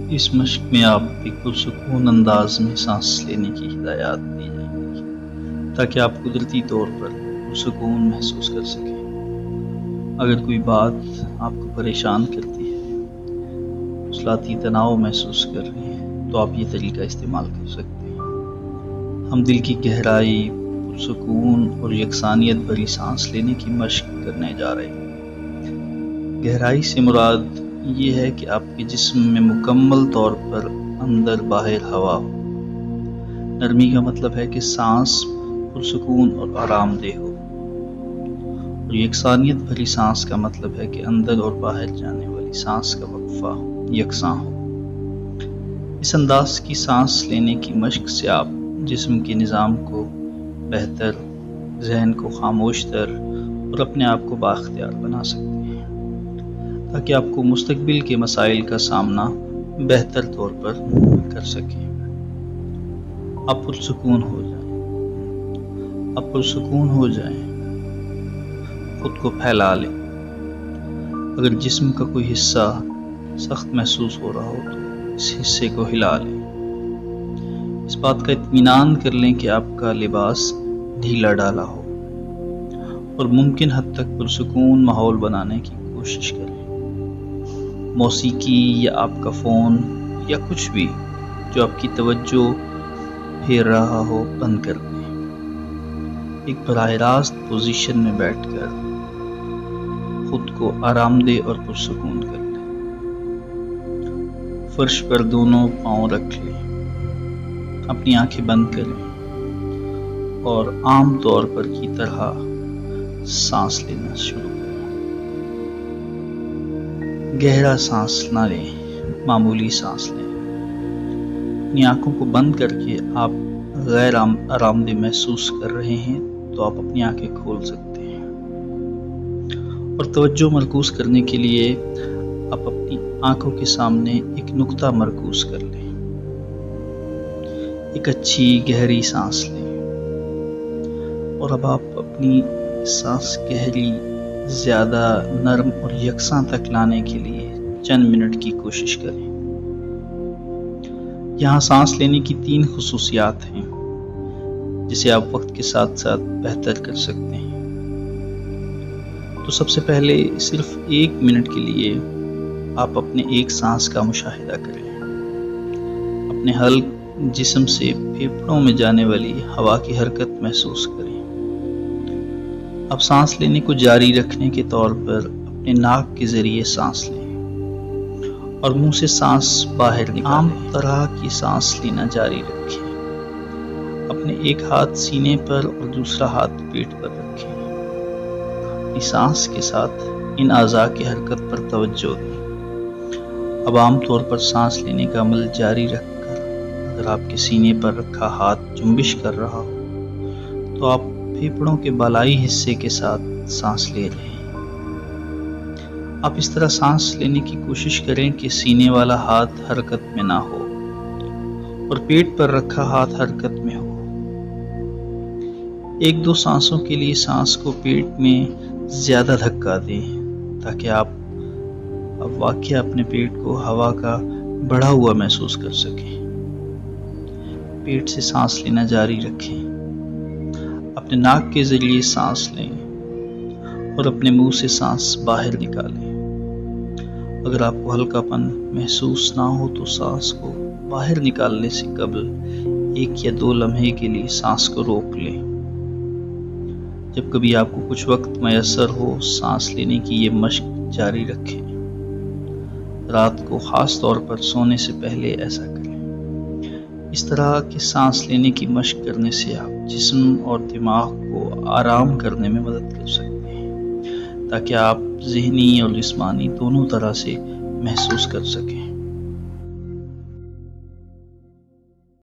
اس مشق میں آپ بالکل سکون انداز میں سانس لینے کی ہدایات دی جائیں گی تاکہ آپ قدرتی طور پر سکون محسوس کر سکیں۔ اگر کوئی بات آپ کو پریشان کرتی ہے، عضلاتی تناؤ محسوس کر رہے ہیں، تو آپ یہ طریقہ استعمال کر سکتے ہیں۔ ہم دل کی گہرائی، پرسکون اور یکسانیت بھری سانس لینے کی مشق کرنے جا رہے ہیں۔ گہرائی سے مراد یہ ہے کہ آپ کے جسم میں مکمل طور پر اندر باہر ہوا ہو۔ نرمی کا مطلب ہے کہ سانس پرسکون اور آرام دہ ہو، اور یکسانیت بھری سانس کا مطلب ہے کہ اندر اور باہر جانے والی سانس کا وقفہ یکساں ہو۔ اس انداز کی سانس لینے کی مشق سے آپ جسم کے نظام کو بہتر، ذہن کو خاموش تر اور اپنے آپ کو بااختیار بنا سکتے ہیں، تاکہ آپ کو مستقبل کے مسائل کا سامنا بہتر طور پر کر سکیں۔ آپ پرسکون ہو جائیں، آپ پرسکون ہو جائیں، خود کو پھیلا لیں۔ اگر جسم کا کوئی حصہ سخت محسوس ہو رہا ہو تو اس حصے کو ہلا لیں۔ اس بات کا اطمینان کر لیں کہ آپ کا لباس ڈھیلا ڈالا ہو، اور ممکن حد تک پرسکون ماحول بنانے کی کوشش کریں۔ موسیقی یا آپ کا فون یا کچھ بھی جو آپ کی توجہ پھیر رہا ہو بند کر دیں۔ ایک براہ راست پوزیشن میں بیٹھ کر خود کو آرام دہ اور پرسکون کر لیں۔ فرش پر دونوں پاؤں رکھ لیں، اپنی آنکھیں بند کریں اور عام طور پر کی طرح سانس لینا شروع کریں۔ گہرا سانس نہ لیں، معمولی سانس لیں۔ اپنی آنکھوں کو بند کر کے آپ غیر آرام دہ محسوس کر رہے ہیں تو آپ اپنی آنکھیں کھول سکتے ہیں، اور توجہ مرکوز کرنے کے لیے آپ اپنی آنکھوں کے سامنے ایک نقطہ مرکوز کر لیں۔ ایک اچھی گہری سانس لیں، اور اب آپ اپنی سانس گہری، زیادہ نرم اور یکساں تک لانے کے لیے چند منٹ کی کوشش کریں۔ یہاں سانس لینے کی 3 خصوصیات ہیں جسے آپ وقت کے ساتھ ساتھ بہتر کر سکتے ہیں۔ تو سب سے پہلے صرف 1 منٹ کے لیے آپ اپنے ایک سانس کا مشاہدہ کریں۔ اپنے حلق جسم سے پھیپھڑوں میں جانے والی ہوا کی حرکت محسوس کریں۔ اب سانس لینے کو جاری رکھنے کے طور پر اپنے ناک کے ذریعے سانس لیں اور منہ سے سانس باہر نکالیں۔ عام طرح کی سانس لینا جاری رکھیں۔ اپنے ایک ہاتھ سینے پر اور دوسرا ہاتھ پیٹ پر رکھیں۔ اپنی سانس کے ساتھ ان اعضاء کی حرکت پر توجہ دیں۔ اب عام طور پر سانس لینے کا عمل جاری رکھ کر اگر آپ کے سینے پر رکھا ہاتھ جنبش کر رہا ہو تو آپ پھیپھڑوں کے بالائی حصے کے ساتھ سانس لے رہے ہیں۔ آپ اس طرح سانس لینے کی کوشش کریں کہ سینے والا ہاتھ حرکت میں نہ ہو اور پیٹ پر رکھا ہاتھ حرکت میں ہو۔ 1-2 سانسوں کے لیے سانس کو پیٹ میں زیادہ دھکا دیں تاکہ آپ اب واقعہ اپنے پیٹ کو ہوا کا بڑھا ہوا محسوس کر سکیں۔ پیٹ سے سانس لینا جاری رکھیں۔ اپنے ناک کے ذریعے سانس لیں اور اپنے منہ سے سانس باہر نکالیں۔ اگر آپ کو ہلکا پن محسوس نہ ہو تو سانس کو باہر نکالنے سے قبل 1 یا 2 لمحے کے لیے سانس کو روک لیں۔ جب کبھی آپ کو کچھ وقت میسر ہو، سانس لینے کی یہ مشق جاری رکھیں۔ رات کو خاص طور پر سونے سے پہلے ایسا کریں۔ اس طرح کی سانس لینے کی مشق کرنے سے آپ جسم اور دماغ کو آرام کرنے میں مدد کر سکتے ہیں، تاکہ آپ ذہنی اور جسمانی دونوں طرح سے محسوس کر سکیں۔